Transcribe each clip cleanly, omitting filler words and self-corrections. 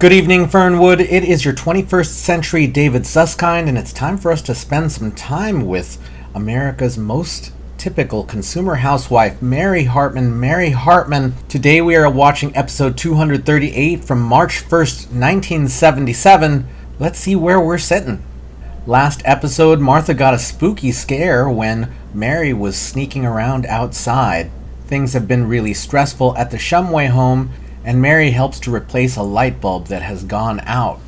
Good evening, Fernwood. It is your 21st century David Susskind, and it's time for us to spend some time with America's most typical consumer housewife, Mary Hartman. Mary Hartman. Today we are watching episode 238 from March 1st, 1977. Let's see where we're sitting. Last episode, Martha got a spooky scare when Mary was sneaking around outside. Things have been really stressful at the Shumway home, and Mary helps to replace a light bulb that has gone out.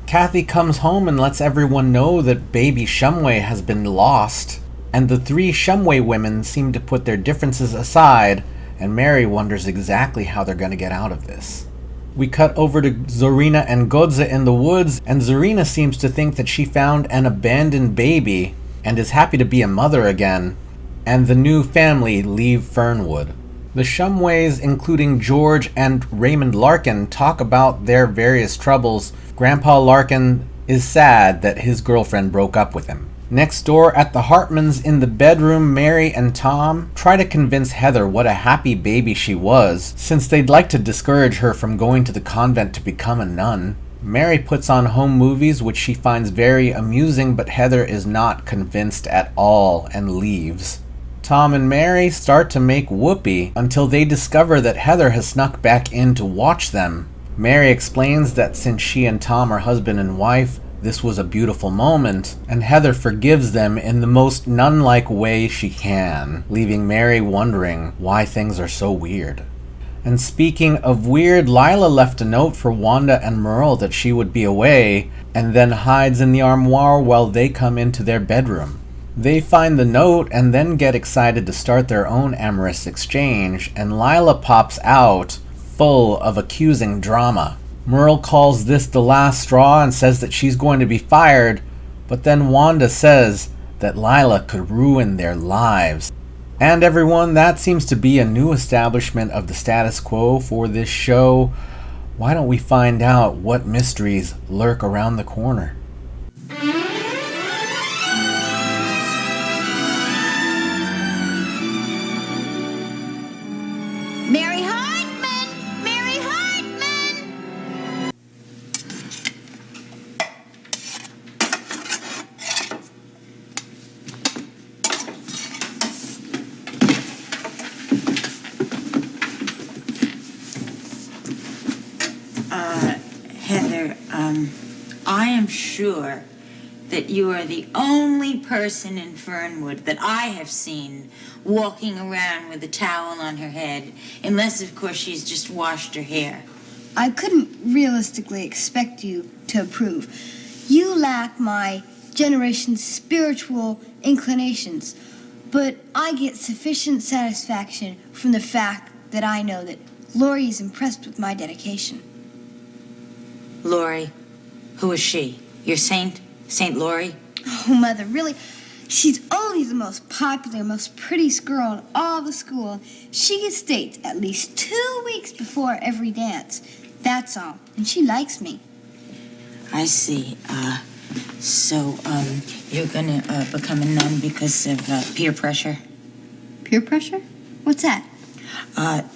Kathy comes home and lets everyone know that baby Shumway has been lost, and the three Shumway women seem to put their differences aside, and Mary wonders exactly how they're going to get out of this. We cut over to Zorina and Godza in the woods, and Zorina seems to think that she found an abandoned baby and is happy to be a mother again, and the new family leave Fernwood. The Shumways, including George and Raymond Larkin, talk about their various troubles. Grandpa Larkin is sad that his girlfriend broke up with him. Next door at the Hartmans in the bedroom, Mary and Tom try to convince Heather what a happy baby she was, since they'd like to discourage her from going to the convent to become a nun. Mary puts on home movies, which she finds very amusing, but Heather is not convinced at all and leaves. Tom and Mary start to make whoopee until they discover that Heather has snuck back in to watch them. Mary explains that since she and Tom are husband and wife, this was a beautiful moment, and Heather forgives them in the most nun-like way she can, leaving Mary wondering why things are so weird. And speaking of weird, Lila left a note for Wanda and Merle that she would be away, and then hides in the armoire while they come into their bedroom. They find the note and then get excited to start their own amorous exchange, and Lila pops out, full of accusing drama. Merle calls this the last straw and says that she's going to be fired, but then Wanda says that Lila could ruin their lives. And everyone, that seems to be a new establishment of the status quo for this show. Why don't we find out what mysteries lurk around the corner? Mary Hartman! Mary Hartman! Heather, I am sure that you are the only person in Fernwood that I have seen walking around with a towel on her head, unless, of course, she's just washed her hair. I couldn't realistically expect you to approve. You lack my generation's spiritual inclinations, but I get sufficient satisfaction from the fact that I know that Lori is impressed with my dedication. Lori, who is she? Your saint? Saint Lori? Oh, Mother, really? She's only the most popular, most prettiest girl in all the school. She gets dates at least 2 weeks before every dance. That's all. And she likes me. I see. So you're gonna become a nun because of peer pressure? Peer pressure? What's that?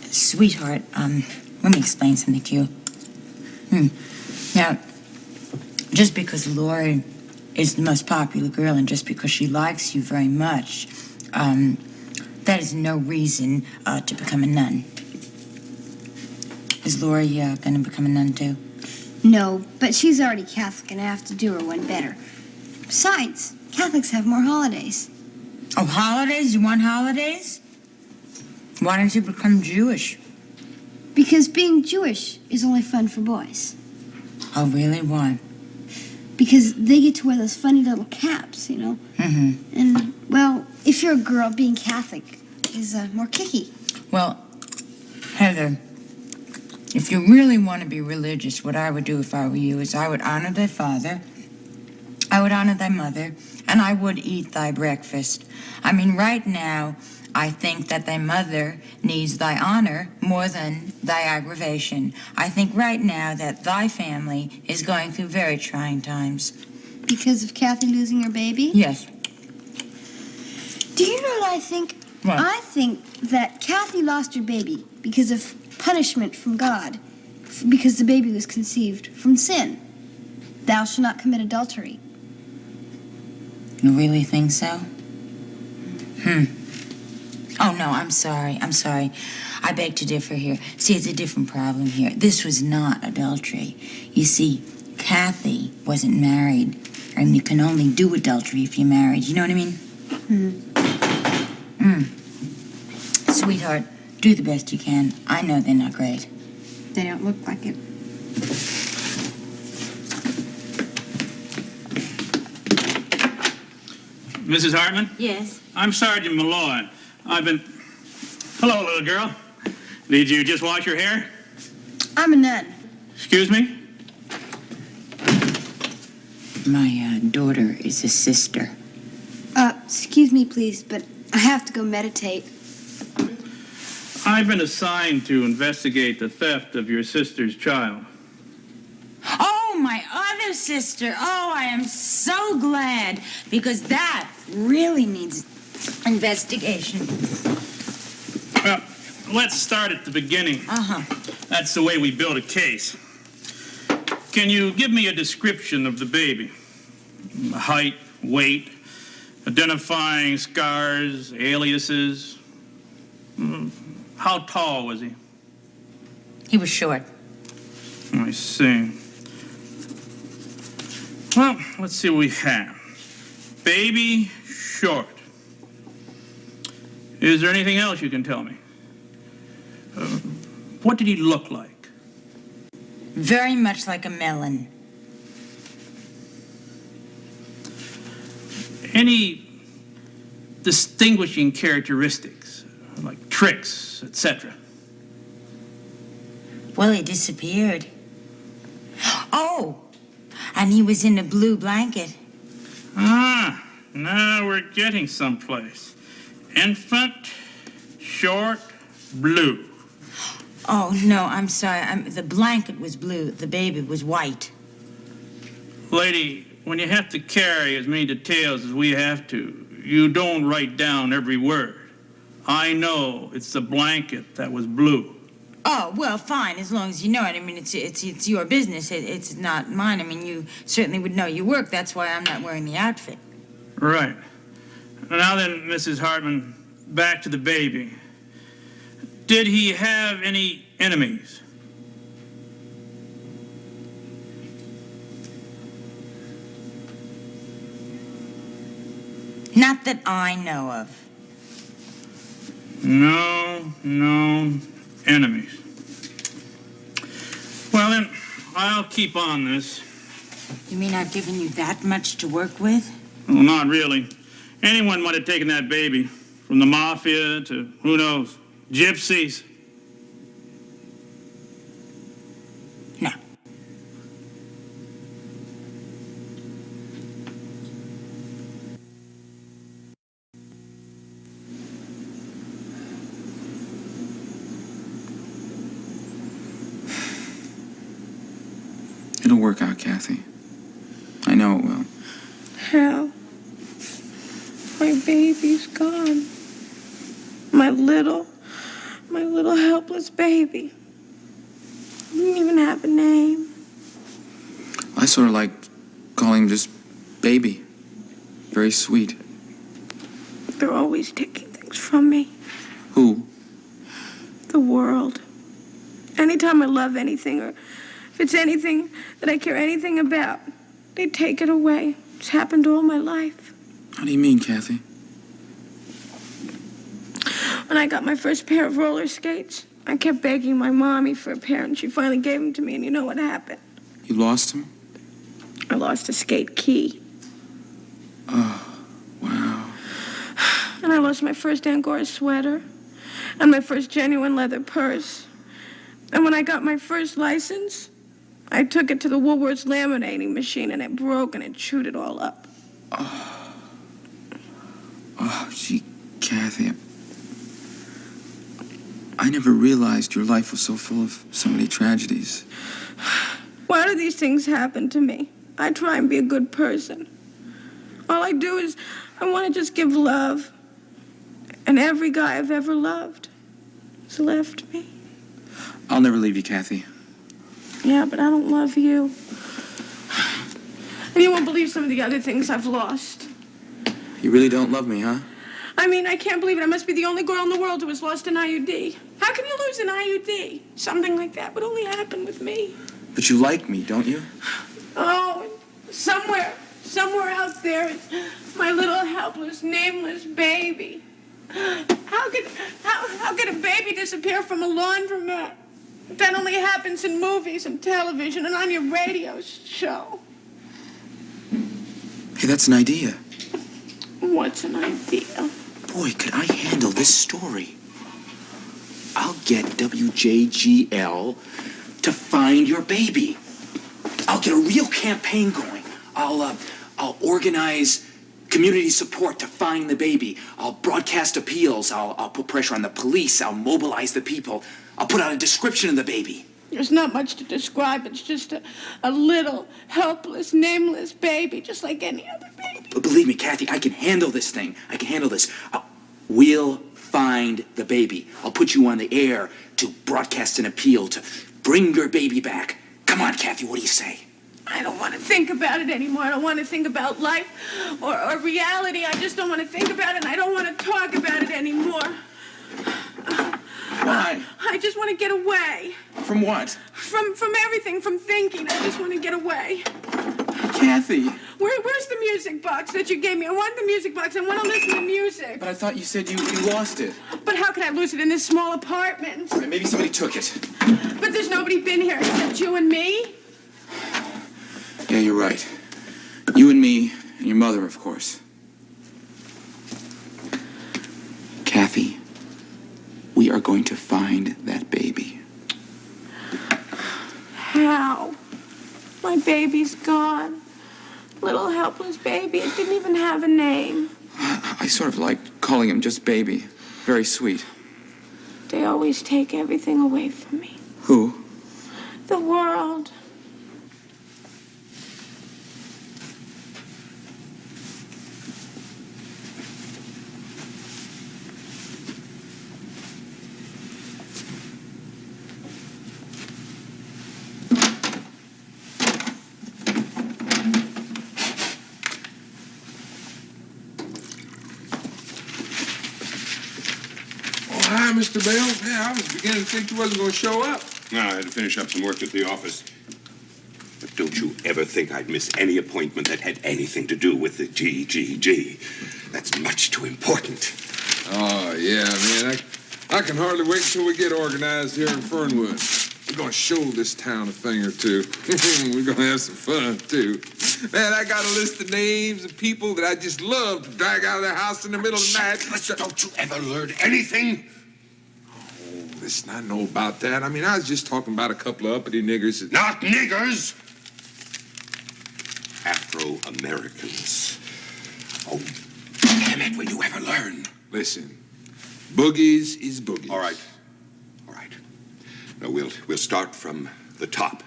Sweetheart, let me explain something to you. Now, just because Lori is the most popular girl and just because she likes you very much, that is no reason to become a nun. Is Lori going to become a nun too? No, but she's already Catholic and I have to do her one better. Besides, Catholics have more holidays. Oh, holidays? You want holidays? Why don't you become Jewish? Because being Jewish is only fun for boys. Oh, really? Why? Because they get to wear those funny little caps, you know? Mm-hmm. And, well, if you're a girl, being Catholic is more kicky. Well, Heather, if you really want to be religious, what I would do if I were you is I would honor thy father, I would honor thy mother, and I would eat thy breakfast. I mean, right now, I think that thy mother needs thy honor more than thy aggravation. I think right now that thy family is going through very trying times. Because of Kathy losing her baby? Yes. Do you know what I think? What? I think that Kathy lost her baby because of punishment from God. because the baby was conceived from sin. Thou shalt not commit adultery. You really think so? Oh, no, I'm sorry. I beg to differ here. See, it's a different problem here. This was not adultery. You see, Kathy wasn't married, and you can only do adultery if you're married. You know what I mean? Sweetheart, do the best you can. I know they're not great. They don't look like it. Mrs. Hartman? Yes? I'm Sergeant Malloy. Hello, little girl. Did you just wash your hair? I'm a nun. Excuse me? My daughter is a sister. Excuse me, please, but I have to go meditate. I've been assigned to investigate the theft of your sister's child. Oh, my other sister. Oh, I am so glad, because that really needs investigation. Well, let's start at the beginning. That's the way we build a case. Can you give me a description of the baby? Height, weight, identifying scars, aliases? How tall was he? He was short. I see. Well, let's see what we have. Baby, short. Is there anything else you can tell me? What did he look like? Very much like a melon. Any distinguishing characteristics, like tricks, etc.? Well, he disappeared. Oh, and he was in a blue blanket. Ah, now we're getting someplace. Infant, short, blue. Oh, no, I'm sorry. The blanket was blue. The baby was white. Lady, when you have to carry as many details as we have to, you don't write down every word. I know it's the blanket that was blue. Oh, well, fine, as long as you know it. I mean, it's your business. It's not mine. I mean, you certainly would know your work. That's why I'm not wearing the outfit. Right. Now then, Mrs. Hartman, back to the baby. Did he have any enemies? Not that I know of. No enemies. Well, then, I'll keep on this. You mean I've given you that much to work with? Well, not really. Anyone might have taken that baby. From the mafia to, who knows, gypsies. No. It'll work out, Kathy. I know it will. Hal, my baby's gone. My little helpless baby. Didn't even have a name. I sort of like calling him just Baby. Very sweet. They're always taking things from me. Who? The world. Anytime I love anything, or if it's anything that I care anything about, they take it away. It's happened all my life. How do you mean, Kathy? When I got my first pair of roller skates, I kept begging my mommy for a pair, and she finally gave them to me, and you know what happened? You lost him? I lost a skate key. Oh, wow. And I lost my first Angora sweater, and my first genuine leather purse. And when I got my first license, I took it to the Woolworths laminating machine, and it broke, and it chewed it all up. Oh, gee, Kathy. I never realized your life was so full of so many tragedies. Why do these things happen to me? I try and be a good person. All I do is I want to just give love. And every guy I've ever loved has left me. I'll never leave you, Kathy. Yeah, but I don't love you. And you won't believe some of the other things I've lost. You really don't love me, huh? I mean, I can't believe it. I must be the only girl in the world who has lost an IUD. How can you lose an IUD? Something like that would only happen with me. But you like me, don't you? Oh, somewhere out there is my little helpless, nameless baby. How could a baby disappear from a laundromat? That only happens in movies and television and on your radio show. Hey, that's an idea. What's an idea? Boy, could I handle this story. I'll get WJGL to find your baby. I'll get a real campaign going. I'll organize community support to find the baby. I'll broadcast appeals. I'll put pressure on the police. I'll mobilize the people. I'll put out a description of the baby. There's not much to describe. It's just a little, helpless, nameless baby, just like any other baby. But believe me, Kathy, I can handle this thing. I can handle this. We'll find the baby. I'll put you on the air to broadcast an appeal to bring your baby back. Come on, Kathy, what do you say? I don't want to think about it anymore. I don't want to think about life or reality. I just don't want to think about it, and I don't want to talk about it anymore. Why? I just want to get away. From what? From everything, from thinking. I just want to get away. Kathy. Where's the music box that you gave me? I want the music box. I want to listen to music. But I thought you said you lost it. But how could I lose it in this small apartment? Maybe somebody took it. But there's nobody been here except you and me. Yeah, you're right. You and me and your mother, of course. Kathy, we are going to find that baby. How? My baby's gone. Little helpless baby. It didn't even have a name. I sort of liked calling him just baby. Very sweet. They always take everything away from me. Who? The world. Hi, Mr. Bell. Yeah, I was beginning to think you wasn't going to show up. No, I had to finish up some work at the office. But don't you ever think I'd miss any appointment that had anything to do with the GGG. That's much too important. Oh, yeah, man. I can hardly wait until we get organized here in Fernwood. We're going to show this town a thing or two. We're going to have some fun, too. Man, I got a list of names and people that I just love to drag out of their house in the middle of the night. Don't you ever learn anything? Listen, I know about that. I mean, I was just talking about a couple of uppity niggers that... Not niggers! Afro-Americans. Oh, damn it, will you ever learn? Listen, boogies is boogies. All right. All right. Now, we'll start from the top.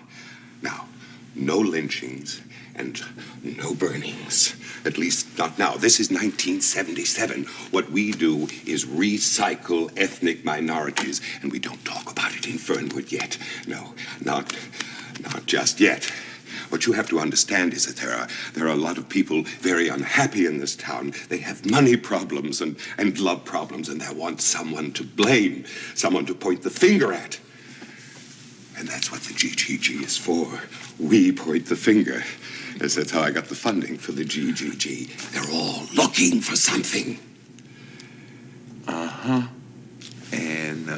Now, no lynchings and no burnings. At least not now. This is 1977. What we do is recycle ethnic minorities, and we don't talk about it in Fernwood yet. No, not just yet. What you have to understand is that there are a lot of people very unhappy in this town. They have money problems and love problems, and they want someone to blame, someone to point the finger at. And that's what the GGG is for. We point the finger. Yes, that's how I got the funding for the GGG. They're all looking for something. Uh-huh. And,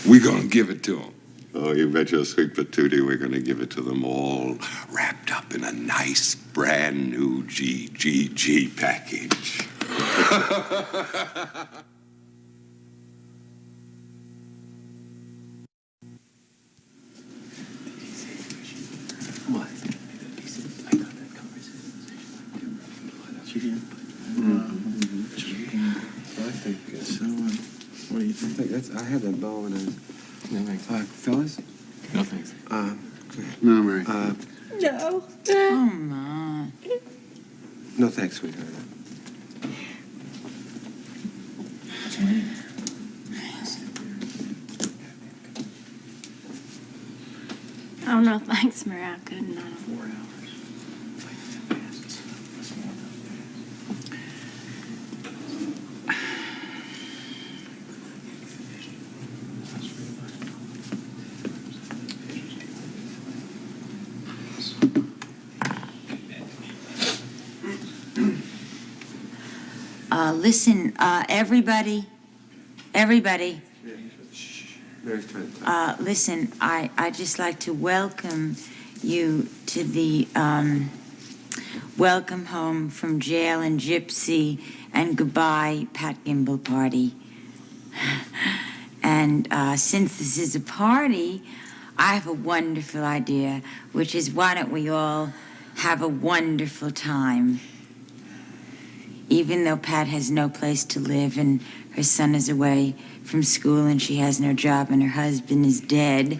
we're gonna give it to them. Oh, you bet your sweet patootie we're going to give it to them all wrapped up in a nice, brand new GGG package. What? I think so. What do you think? I had that bow and no thanks. Fellas? No, thanks. No, Mary. No. Come on. No thanks, sweetheart. Oh, no, thanks, Mary. I couldn't. I don't. 4 hours. Listen, everybody, listen, I'd just like to welcome you to the welcome home from jail and gypsy and goodbye Pat Gimbel party. And since this is a party, I have a wonderful idea, which is why don't we all have a wonderful time? Even though Pat has no place to live and her son is away from school and she has no job and her husband is dead,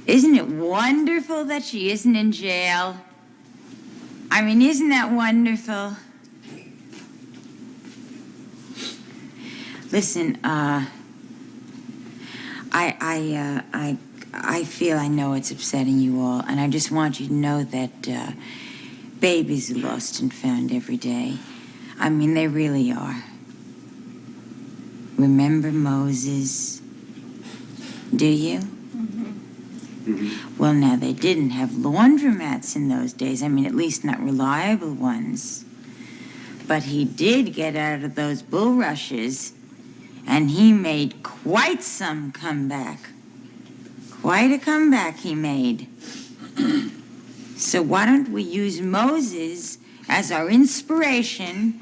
isn't it wonderful that she isn't in jail? I mean, isn't that wonderful? Listen, I feel I know it's upsetting you all, and I just want you to know that babies are lost and found every day. I mean, they really are. Remember Moses? Do you? Well, now, they didn't have laundromats in those days. I mean, at least not reliable ones. But he did get out of those bulrushes, and he made quite some comeback. Quite a comeback he made. So why don't we use Moses as our inspiration,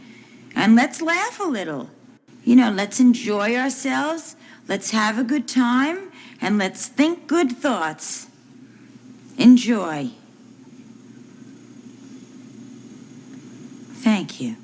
and let's laugh a little. You know, let's enjoy ourselves, let's have a good time, and let's think good thoughts. Enjoy. Thank you.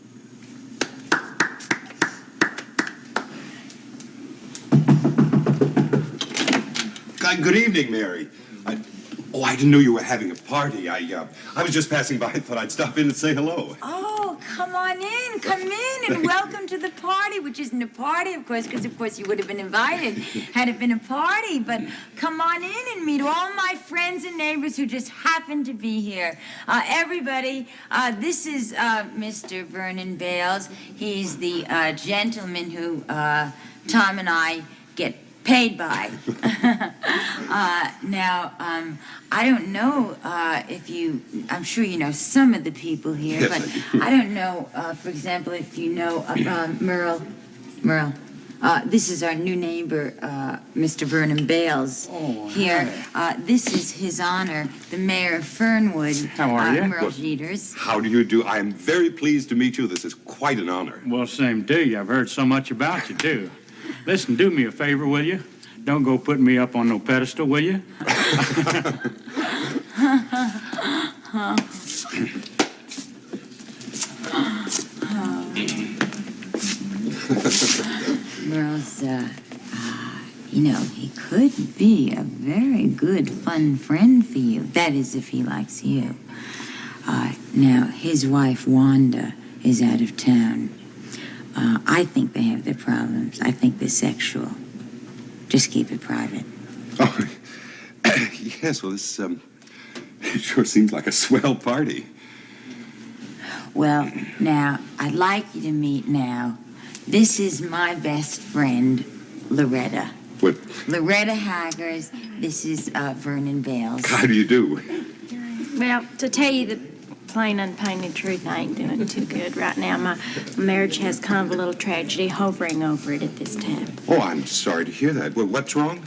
Good evening, Mary. I didn't know you were having a party. I was just passing by. I thought I'd stop in and say hello. Oh, come on in, come in, and welcome to the party, which isn't a party, of course, because, of course, you would have been invited had it been a party. But come on in and meet all my friends and neighbors who just happen to be here. Everybody, this is Mr. Vernon Bales. He's the gentleman who Tom and I get paid by. Now, I don't know if you, I'm sure you know some of the people here, yes, but I don't know, for example, if you know Merle. This is our new neighbor, Mr. Vernon Bales here. This is His Honor, the Mayor of Fernwood. How are you? Merle Jeters. How do you do? I am very pleased to meet you. This is quite an honor. Well, same to you. I've heard so much about you, too. Listen, do me a favor, will you? Don't go putting me up on no pedestal, will you? Merle's, you know, he could be a very good, fun friend for you. That is, if he likes you. Now, his wife, Wanda, is out of town. I think they have their problems. I think they're sexual. Just keep it private. Oh, yes, well, this it sure seems like a swell party. Well, now, I'd like you to meet now. This is my best friend, Loretta. What? Loretta Haggers. This is Vernon Bales. How do you do? Well, to tell you the plain, unpainted truth, I ain't doing too good right now. My marriage has kind of a little tragedy hovering over it at this time. Oh, I'm sorry to hear that. Well, what's wrong?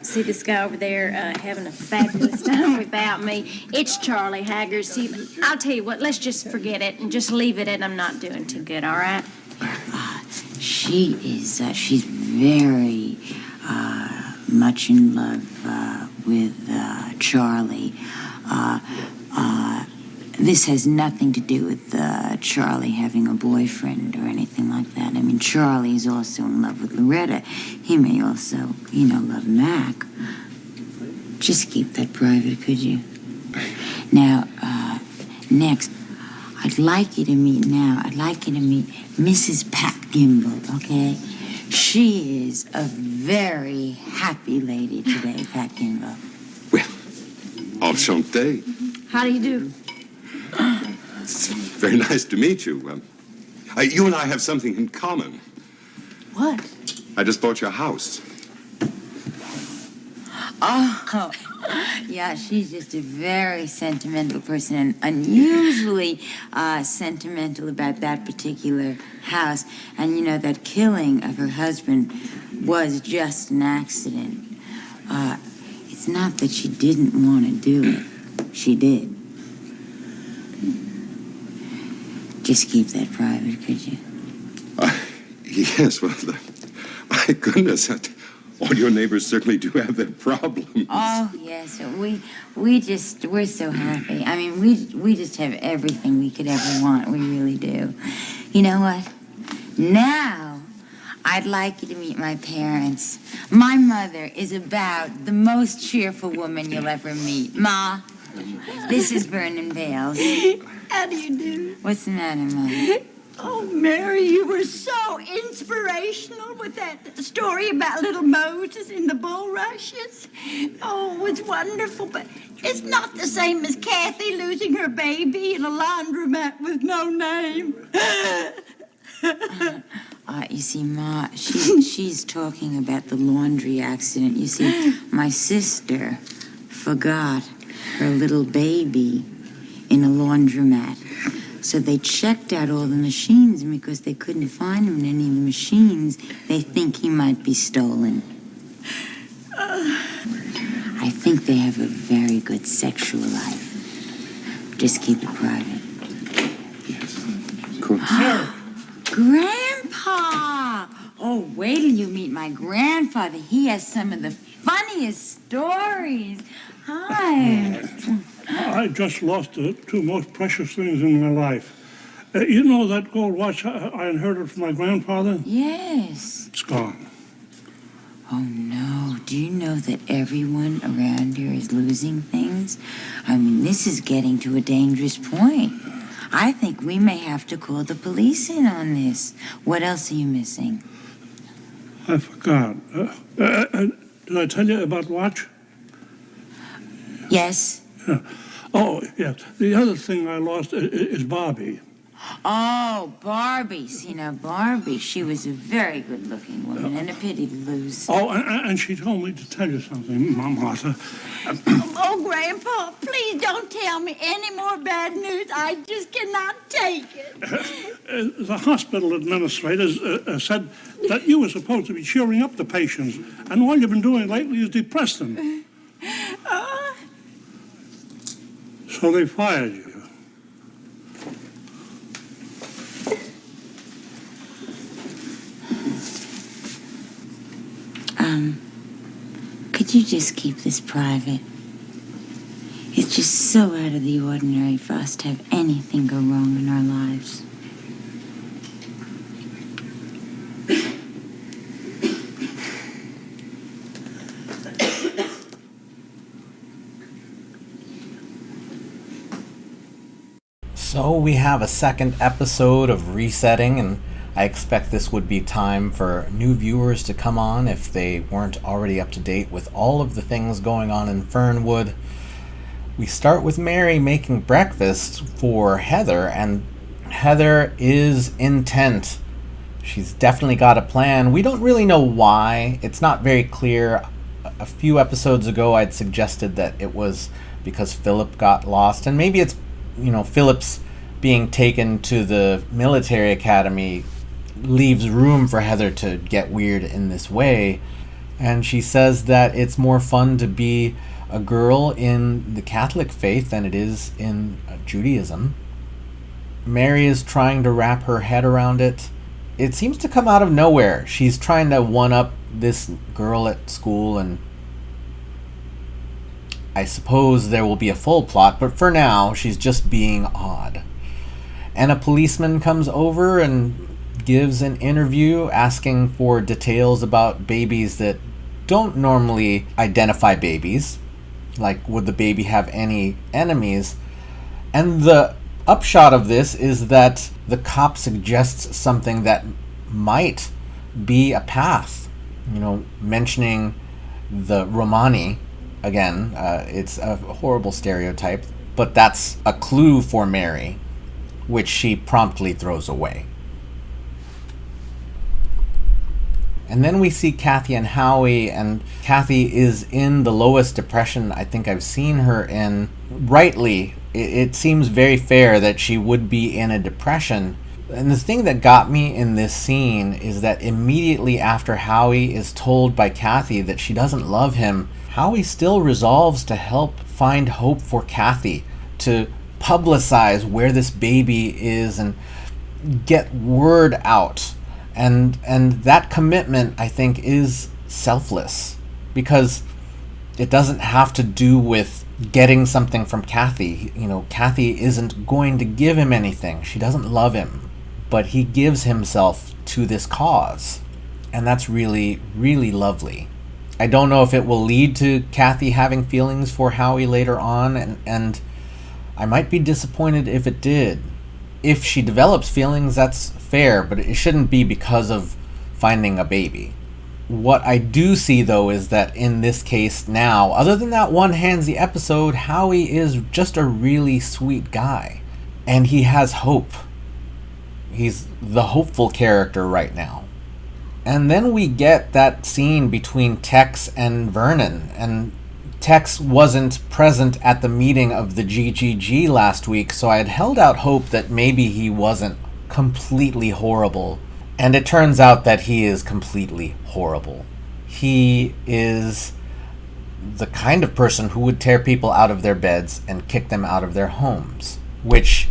See this guy over there having a fabulous time without me. It's Charlie Haggers. See, I'll tell you what, let's just forget it and just leave it at I'm not doing too good, all right? She is, she's very much in love with Charlie. This has nothing to do with Charlie having a boyfriend or anything like that. I mean, Charlie is also in love with Loretta. He may also, you know, love Mac. Just keep that private, could you? Now, next, I'd like you to meet Mrs. Pat Gimbel, okay? She is a very happy lady today, Pat Gimbel. Well, Enchanté. How do you do? It's very nice to meet you. You and I have something in common. What? I just bought your house. Oh, yeah, she's just a very sentimental person and unusually sentimental about that particular house. And, you know, that killing of her husband was just an accident. It's not that she didn't want to do it. She did. Just keep that private, could you? Yes, well, my goodness, all your neighbors certainly do have their problems. Oh, yes, we're so happy. I mean, we just have everything we could ever want. We really do. You know what? Now, I'd like you to meet my parents. My mother is about the most cheerful woman you'll ever meet. Ma, this is Vernon Vales. How do you do? What's the matter, Mother? Oh, Mary, you were so inspirational with that story about little Moses in the bulrushes. Oh, it was wonderful, but it's not the same as Kathy losing her baby in a laundromat with no name. You see, Ma, she's talking about the laundry accident. You see, my sister forgot her little baby in a laundromat. So they checked out all the machines, and because they couldn't find him in any of the machines, they think he might be stolen. I think they have a very good sexual life. Just keep it private. Yes, of course. Grandpa! Oh, wait till you meet my grandfather. He has some of the funniest stories. Hi. I just lost the two most precious things in my life. You know that gold watch I inherited from my grandfather? Yes. It's gone. Oh, no. Do you know that everyone around here is losing things? I mean, this is getting to a dangerous point. I think we may have to call the police in on this. What else are you missing? I forgot. Did I tell you about watch? Yes. Yeah. Oh, yes. The other thing I lost is Bobby. Oh, Barbie. See, now, Barbie, she was a very good-looking woman and a pity to lose. Oh, and she told me to tell you something, Martha. Oh, Grandpa, please don't tell me any more bad news. I just cannot take it. The hospital administrators said that you were supposed to be cheering up the patients, and all you've been doing lately is depress them. So they fired you. Could you just keep this private? It's just so out of the ordinary for us to have anything go wrong in our lives. So we have a second episode of Resetting, and I expect this would be time for new viewers to come on if they weren't already up to date with all of the things going on in Fernwood. We start with Mary making breakfast for Heather, and Heather is intent. She's definitely got a plan. We don't really know why. It's not very clear. A few episodes ago I'd suggested that it was because Philip got lost, and maybe it's, Philip's being taken to the military academy leaves room for Heather to get weird in this way. And she says that it's more fun to be a girl in the Catholic faith than it is in Judaism. Mary is trying to wrap her head around it. It seems to come out of nowhere. She's trying to one-up this girl at school, and I suppose there will be a full plot, but for now, she's just being odd. And a policeman comes over and gives an interview asking for details about babies that don't normally identify babies. Like, would the baby have any enemies? And the upshot of this is that the cop suggests something that might be a path. Mentioning the Romani, Again, it's a horrible stereotype, but that's a clue for Mary, which she promptly throws away. And then we see Kathy and Howie, and Kathy is in the lowest depression I think I've seen her in. Rightly, it seems very fair that she would be in a depression. And the thing that got me in this scene is that immediately after Howie is told by Kathy that she doesn't love him, Howie still resolves to help find hope for Kathy, to publicize where this baby is and get word out. And that commitment, I think, is selfless, because it doesn't have to do with getting something from Kathy. You know, Kathy isn't going to give him anything. She doesn't love him, but he gives himself to this cause. And that's really, really lovely. I don't know if it will lead to Kathy having feelings for Howie later on, and I might be disappointed if it did. If she develops feelings, that's fair, but it shouldn't be because of finding a baby. What I do see, though, is that in this case now, other than that one handsy episode, Howie is just a really sweet guy. And he has hope. He's the hopeful character right now. And then we get that scene between Tex and Vernon, and Tex wasn't present at the meeting of the GGG last week, so I had held out hope that maybe he wasn't completely horrible. And it turns out that he is completely horrible. He is the kind of person who would tear people out of their beds and kick them out of their homes, which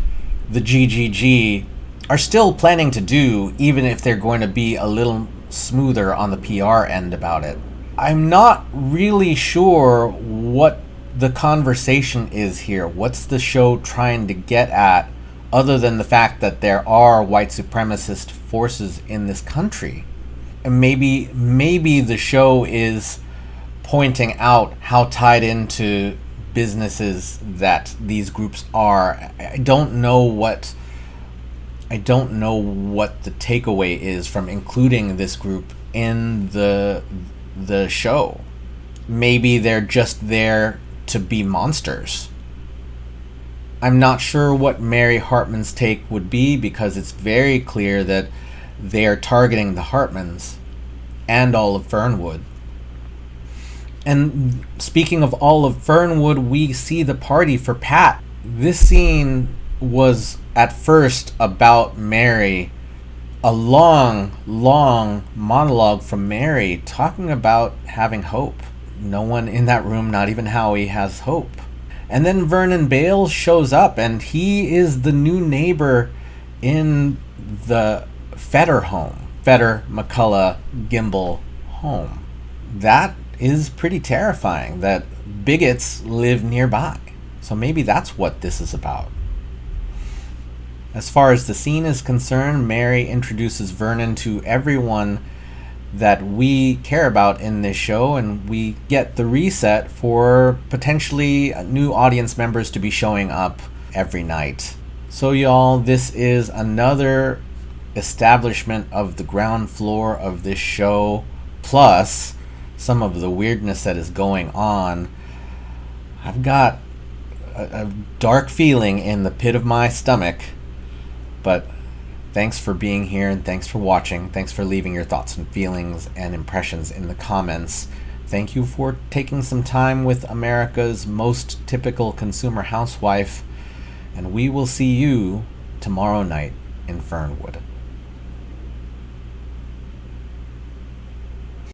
the GGG are still planning to do, even if they're going to be a little smoother on the PR end about it. I'm not really sure what the conversation is here. What's the show trying to get at, other than the fact that there are white supremacist forces in this country? And maybe the show is pointing out how tied into businesses that these groups are. I don't know what the takeaway is from including this group in the show. Maybe they're just there to be monsters. I'm not sure what Mary Hartman's take would be, because it's very clear that they are targeting the Hartmans and all of Fernwood. And speaking of all of Fernwood, we see the party for Pat. This scene was at first about Mary, a long, long monologue from Mary talking about having hope. No one in that room, not even Howie, has hope. And then Vernon Bales shows up, and he is the new neighbor in the Fetter home. Fetter, McCullough, Gimble home. That is pretty terrifying, that bigots live nearby. So maybe that's what this is about. As far as the scene is concerned, Mary introduces Vernon to everyone that we care about in this show, and we get the reset for potentially new audience members to be showing up every night. So y'all, this is another establishment of the ground floor of this show, plus some of the weirdness that is going on. I've got a dark feeling in the pit of my stomach, but thanks for being here, and thanks for watching. Thanks for leaving your thoughts and feelings and impressions in the comments. Thank you for taking some time with America's most typical consumer housewife, and we will see you tomorrow night in Fernwood.